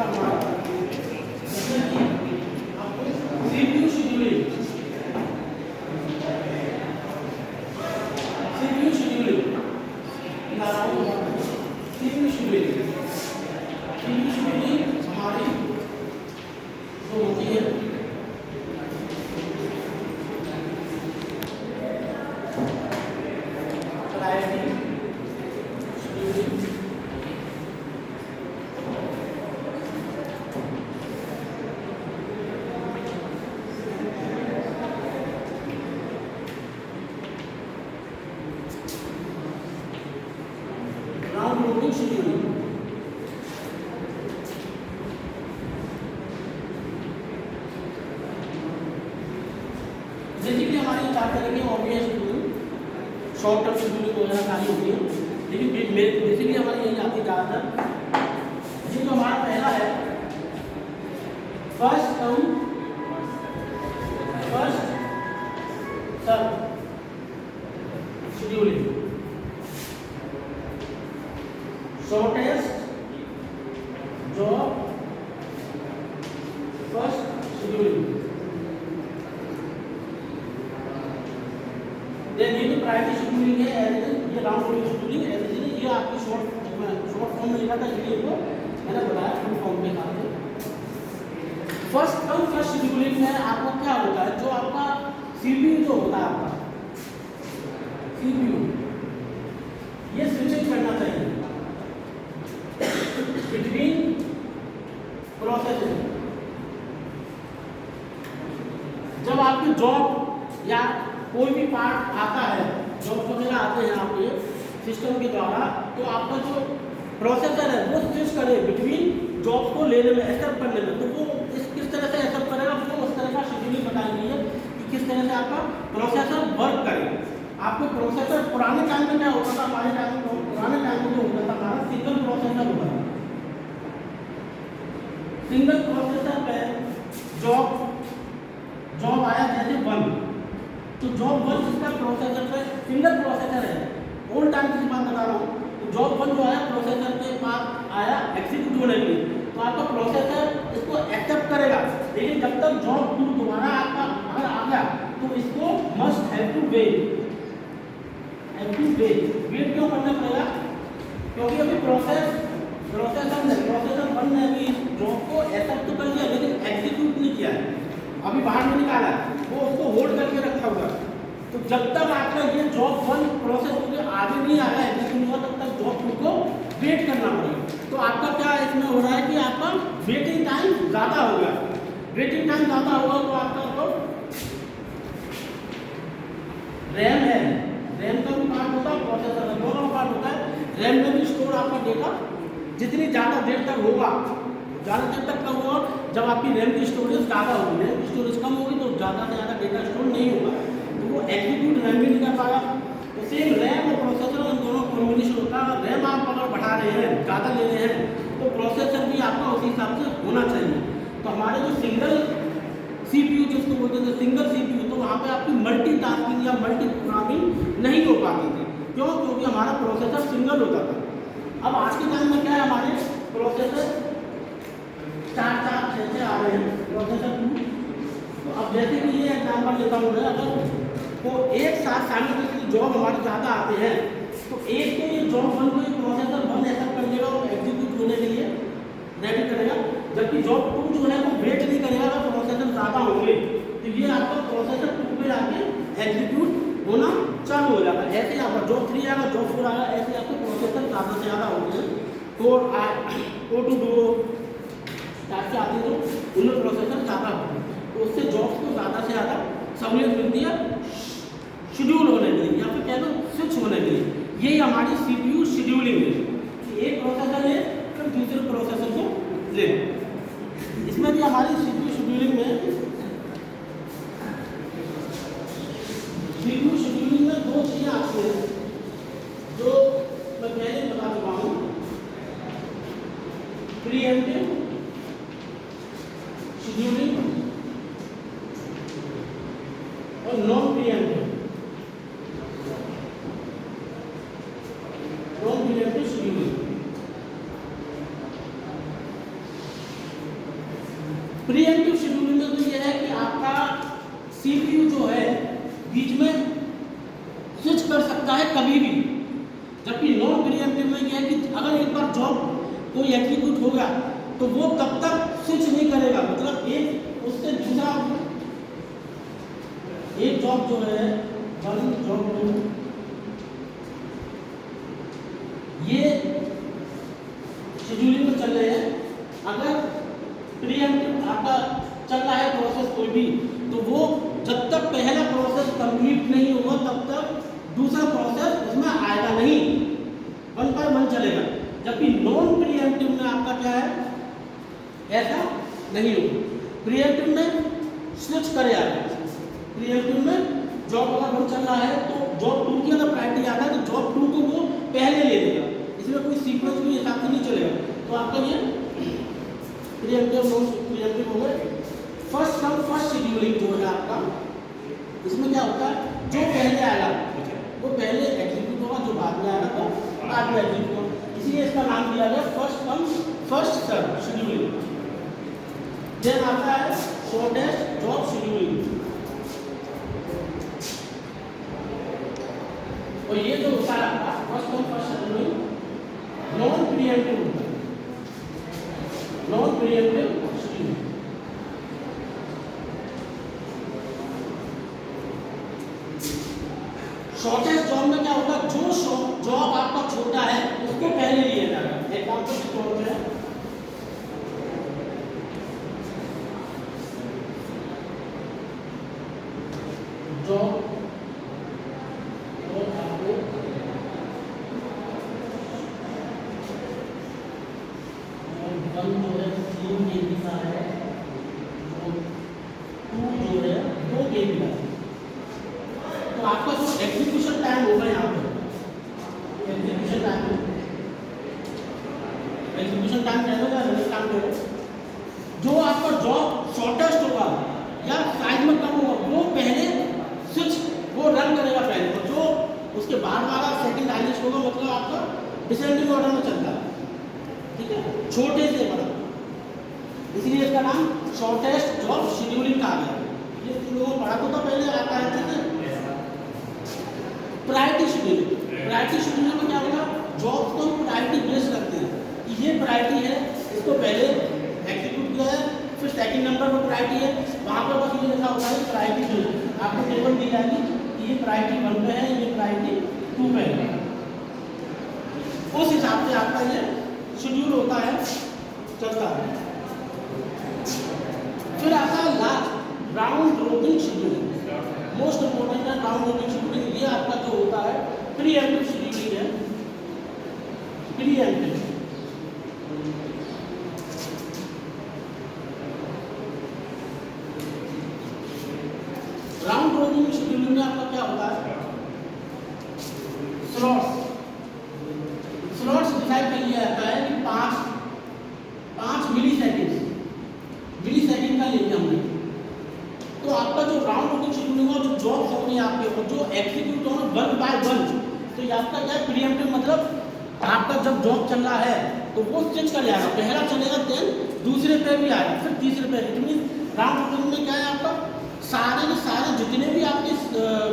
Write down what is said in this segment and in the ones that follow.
हमारा जैसे कि आपको CPU scheduling, CPU scheduling CPU scheduling, CPU scheduling हमारी जो होती है priority scheduling, round robin scheduling. Basically हमारी चार तरह की obvious scheduling, short term scheduling वगैरह सारी होती है, लेकिन बेसिकली हमारी यही आती है ज़्यादातर। जिसमें हमारा पहला है first term first serve scheduling, shortest job first scheduling. ये तो प्रायोरिटी शेड्यूलिंग है, ये राउंड रोबिन शेड्यूलिंग है, ये आपकी शॉर्ट फॉर्म में लिखा था, इसलिए को मैंने बताया फुल फॉर्म में कहा था। फर्स्ट कम फर्स्ट शेड्यूलिंग में आपका क्या होता है, जो आपका सीपीयू जो होता है आपका सीपीयू, ये स्विचिंग करना चाहिए बिटवीन प्रोसेसिंग। जब आपकी जॉब या कोई भी पार्ट आता है, जॉब वगैरह आते हैं आपके सिस्टम के द्वारा, तो आपका जो प्रोसेसर है वो स्विच करे बिटवीन जॉब को लेने में, एक्सेप्ट करने में। तो वो किस तरह से एक्सेप्ट करेगा, वो उस तरह का शेड्यूलिंग बताएंगे है कि किस तरह से आपका प्रोसेसर वर्क करे। आपके प्रोसेसर पुराने टाइम में क्या होता था, हमारे टाइम में पुराने टाइम में जो होता था हमारा सिंगल प्रोसेसर होता था। सिंगल प्रोसेसर पे जॉब आया जैसे 1, तो जॉब 1 जिसका प्रोसेसर पे सिंगल प्रोसेसर है, ओल्ड टाइम की बात बता रहा हूँ, तो जॉब 1 जो आया प्रोसेसर के पास आया एग्जीक्यूट होने के लिए, तो आपका प्रोसेसर इसको एक्सेप्ट करेगा। लेकिन जब तक जॉब 2 दोबारा आपका अगर आ गया तो इसको मस्ट हैव टू वेट क्यों करना पड़ेगा, क्योंकि अभी प्रोसेसर 1 ने अभी जॉब को एक्सेप्ट तो कर लिया लेकिन एग्जीक्यूट नहीं किया है, अभी बाहर नहीं निकाला, वो उसको होल्ड करके रखा हुआ। तो जब तक आपका ये जॉब 1 प्रोसेस होकर आगे नहीं आ रहा है, एग्जीक्यूट हुआ, तब तक जॉब 2 को वेट करना पड़ेगा। तो आपका क्या इसमें हो रहा है कि आपका वेटिंग टाइम ज़्यादा हो गया। वेटिंग टाइम ज़्यादा होगा तो आपका जो रैम है, रैम का भी पार्ट होता है, प्रोसेसर का दोनों पार्ट होता है। रैम में भी स्टोर आपका डेटा जितनी ज़्यादा देर तक होगा, ज़्यादा देर तक कब होगा, जब आपकी रैम की स्टोरेज ज़्यादा होगी। रैम की स्टोरेज कम होगी तो ज़्यादा से ज़्यादा डेटा स्टोर नहीं होगा, तो वो एग्जीक्यूट रैम भी नहीं कर पाएगा। तो सेम रैम और प्रोसेसर उन दोनों कॉम्बिनेशन होता है। रैम आप अगर बढ़ा रहे हैं, ज़्यादा ले रहे हैं, तो प्रोसेसर भी आपका उसी हिसाब से होना चाहिए। तो हमारे जो सिंगल सीपीयू जिसको बोलते थे सिंगल सीपीयू, तो वहाँ पे आपकी मल्टीटास्किंग या मल्टी प्रोग्रामिंग नहीं हो पाती थी। क्यों? क्योंकि हमारा प्रोसेसर सिंगल होता था। अब आज के टाइम में क्या है, हमारे प्रोसेसर 4 6 आ रहे हैं, प्रोसेसर 2। तो अब जैसे कि ये एग्जाम्पल लेता हूँ मैं, अगर तो एक साथ साइमल्टेनियसली जॉब हमारे ज़्यादा आते हैं, तो एक तो ये जॉब 1 को प्रोसेसर 1 एक्सेप्ट कर लेगा और एग्जीक्यूट होने के लिए रेडी करेगा, जबकि जॉब 2 जो है वो वेट नहीं करेगा अगर प्रोसेसर ज़्यादा होंगे, तो ये आपका प्रोसेसर 2 पे आके एग्जीक्यूट होना चालू हो जाता है। ऐसे आपका जॉब 3 आएगा, जॉब 4 आएगा, ऐसे आपके प्रोसेसर ज़्यादा से ज़्यादा होते हैं। तो O2 2 टाइप से आते हैं, तो उनमें प्रोसेसर ज़्यादा होते हैं, तो उससे जॉब्स को ज़्यादा से ज़्यादा सहूलियत मिलती है शेड्यूल होने के लिए या फिर कह दो स्विच होने के लिए। यही हमारी सीपीयू शेड्यूलिंग है कि एक प्रोसेसर ले फिर दूसरे प्रोसेसर को ले। इसमें भी हमारी सीपीयू शेड्यूलिंग में दो चीज़ें आती हैं जो मैं पहले बता चुका हूँ, प्रीएम्प्टिव शेड्यूलिंग और non pre-emptive scheduling. Pre-emptive scheduling में तो ये है कि आपका सीपीयू जो है बीच में स्विच कर सकता है कभी भी, जबकि नॉन प्रीएम्प्टिव में ये है कि अगर एक बार जॉब कोई एग्जीक्यूट हो गया तो वो तब तक स्विच नहीं करेगा, मतलब एक उससे दूसरा एक जॉब जो है वन जॉब टू, ये शेड्यूलिंग में चल रहे हैं। अगर प्रीएम्प्टिव आपका चल रहा है प्रोसेस कोई भी, तो वो जब तक पहला प्रोसेस कंप्लीट नहीं होगा तब तक दूसरा प्रोसेस उसमें आएगा नहीं, वन बाय वन चलेगा। जबकि नॉन प्रीएम्प्टिव में आपका क्या है, ऐसा नहीं होगा। प्रीएम्प्टिव में स्विच करे आगे, प्रीएम्प्टिव में जॉब अगर वन चल रहा है तो जॉब टू की अगर प्रायोरिटी आता है तो जॉब टू को वो पहले ले लेगा, इसमें कोई सीक्वेंस भी हिसाब से नहीं चलेगा। तो आपका ये प्रीएम्प्टिव नॉन प्रीएम्प्टिव हो गए। फर्स्ट कम फर्स्ट शेड्यूलिंग जो है आपका, इसमें क्या होता है, जो पहले आएगा वो पहले एग्जीक्यूट होगा, जो बाद में आएगा वो बाद में एग्जीक्यूट होगा, इसलिए इसका नाम दिया गया first come first serve scheduling. Then आता है शॉर्टेस्ट जॉब शेड्यूलिंग, और ये जो होता है आपका first come first scheduling non pre-emptive होता है, non pre-emptive scheduling. Shortest job में क्या होगा, जो जॉब आपका छोटा है उसको पहले लिया जाएगा। एग्जांपल के तौर पे जॉब आपको वन जो है 3 KB का है, टू जो है 2 KB का है, तो आपका जो एग्जीक्यूशन टाइम होगा यहाँ पे, एग्जीक्यूशन टाइम रहेगा, रनिंग टाइम रहेगा, जो आपका जॉब शॉर्टेस्ट होगा या साइज में कम होगा वो पहले स्विच वो रन करेगा पहले, तो जो उसके बाद वाला सेकंड हाईएस्ट होगा मतलब आपका डिसेंडिंग ऑर्डर में चलता है, ठीक है, छोटे से बड़ा, इसलिए इसका नाम शॉर्टेस्ट जॉब शेड्यूलिंग कहा गया। ये तुम लोगों को पढ़ा तो पहले आता है, ठीक है। प्रायोरिटी शेड्यूलिंग, प्रायोरिटी शेड्यूलिंग में क्या होगा, जॉब को प्रायोरिटी बेस्ड रखते हैं, ये प्रायोरिटी है, इसको पहले एग्जीक्यूट किया है, फिर सेकंड नंबर पर प्रायोरिटी है, वहाँ पर बस ये लिखा होता है प्रायोरिटी जो आपको टेबल दी जाएगी, ये प्रायोरिटी 1 पे है, ये प्रायोरिटी 2 पे है, उस हिसाब से आपका ये शेड्यूल होता है, चलता है। फिर आता है last round robin scheduling, most important है राउंड रोबिन शेड्यूलिंग। ये आपका जो होता है प्रीएम्प्टिव शेड्यूलिंग है, प्रीएम्प्टिव। राउंड रोबिन शेड्यूलिंग में आपका क्या होता है, स्लॉट्स डिसाइड कर लिया जाता है कि 5 मिलीसेकंड का लेंगे हमने, तो आपका जो राउंड रोबिन शेड्यूलिंग है, जो जॉब्स होंगे आपके जो एग्जीक्यूट होंगे 1 बाय 1, तो ये आपका क्या है प्रीएम्प्टिव, मतलब आपका जब जॉब चल रहा है तो वो स्विच कर जाएगा, पहला चलेगा देन दूसरे पे भी आएगा, फिर तीसरे पे। इट मीन राउंड रोबिन में क्या है, आपका सारे के सारे जितने भी आपके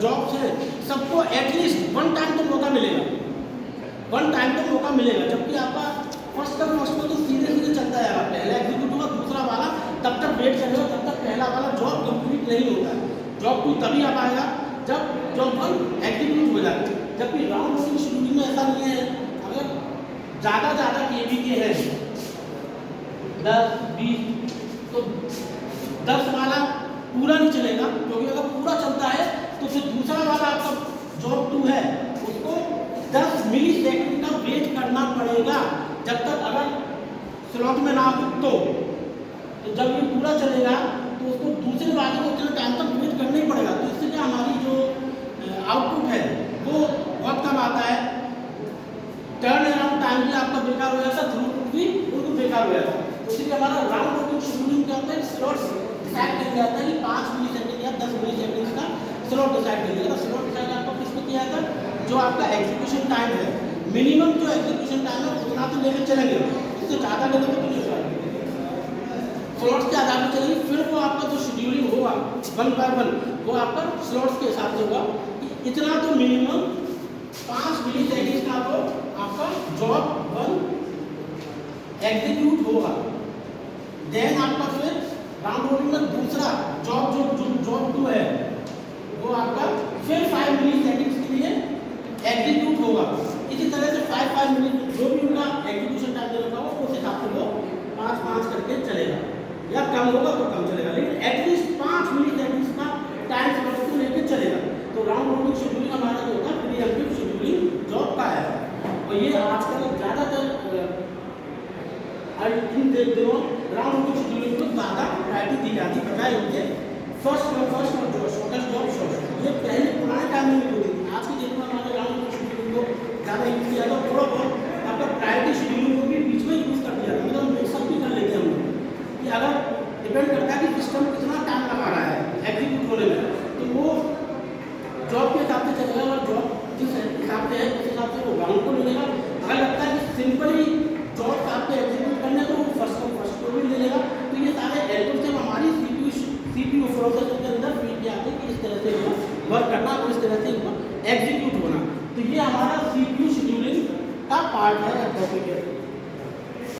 जॉब्स हैं सबको एटलीस्ट 1 टाइम तो मौका मिलेगा, 1 टाइम तो मौका मिलेगा, जबकि आपका फर्स्ट में तो सीधे चलता है, पहला एग्जीक्यूट होगा दूसरा वाला तब तक वेट करेगा, तब तक पहला वाला जॉब कंप्लीट नहीं होता है, जॉब 2 तभी आप आएगा जब जॉब 1 एग्जीक्यूट हो जाएगा। जबकि राउंड रोबिन शेड्यूलिंग में ऐसा नहीं है, अगर ज़्यादा केबी के हैं 10-20 तो 10 वाला पूरा नहीं चलेगा, क्योंकि अगर पूरा चलता है तो फिर दूसरा वाला आपका जॉब 2 है उसको 10 मिलीसेकंड का वेट करना पड़ेगा, जब तक अगर स्लॉट में ना हो तो जब ये पूरा चलेगा तो उसको दूसरे वाले को उतना टाइम तक वेट करना ही पड़ेगा। तो इससे हमारी जो आउटपुट है वो बहुत कम आता है, टर्न अराउंड टाइम भी आपका बेकार हो जाता है, थ्रूपुट भी बिल्कुल बेकार हो जाता है। तो इसलिए हमारा राउंड रोबिन शेड्यूलिंग के अंदर स्लॉट्स डिसाइड कर जाता है कि 5 मिलीसेकंड या 10 मिलीसेकंड का स्लॉट डिसाइड कर दिया। स्लॉट डिसाइड आपको किस में किया था, जो आपका एग्जीक्यूशन टाइम है, मिनिमम जो एग्जीक्यूशन टाइम है उतना तो लेकर चलेंगे, उससे ज़्यादा लेने को तो नहीं। स्लॉट्स के आधार पर चलेगी। फिर वो आपका जो शेड्यूलिंग होगा 1 बाय 1 वो आपका स्लॉट्स के हिसाब से होगा कि इतना तो मिनिमम 5 मिली सेकेंड का तो आपका जॉब 1 एग्जीक्यूट होगा। देन आपका फिर राउंड रोबिन में दूसरा जॉब जो जॉब 2 है वो आपका फिर 5 मिली सेकेंड्स के लिए एग्जीक्यूट होगा। इसी तरह से 5 मिनट जो भी उनका एग्जीक्यूशन टाइम दे रखा हो उस हिसाब से वो 5 करके चलेगा, या कम होगा तो कम चलेगा, लेकिन एटलीस्ट 5 मिली सेकेंड्स का टाइम स्लॉट को लेकर चलेगा। तो राउंड रोबिन शेड्यूलिंग हमारा जो होगा प्रीएम्प्टिव शेड्यूलिंग जॉब का है। और ये आजकल ज़्यादातर इन दिनों राउंड रोबिन शेड्यूलिंग को ज़्यादा प्रायोरिटी दी जाती है, बजाय उनके फर्स्ट और जो शॉर्टेस्ट जॉब शॉर्ट। ये पहले पुराने टाइम में नहीं होती थी, आज की डेट में हमारे राउंड रोबिन शेड्यूलिंग को ज़्यादा यूज किया जाता है। थोड़ा बहुत आपका प्रायोरिटी शेड्यूलिंग को भी बीच में यूज़ कर दिया जाता है, मतलब मिक्सअप भी कर लेते हैं हम लोग कि अगर डिपेंड करता है कि सिस्टम कितना टाइम लगा रहा है एग्जीक्यूट होने में, तो वो जॉब के हिसाब से चलेगा और जॉब जिस हिसाब से है उस हिसाब से वो राउंड को ले लेगा। अगर लगता है कि सिंपली जॉब आपको एग्जीक्यूट करने तो वो फर्स्ट को भी ले लेगा। तो ये सारे एल्गोरिथम हमारी सीपीयू प्रोसेसर के अंदर फीड किया आते हैं कि इस तरह से वर्क करना और इस तरह से एग्जीक्यूट होना। तो ये हमारा सीपीयू शेड्यूलिंग का पार्ट है टॉपिक है।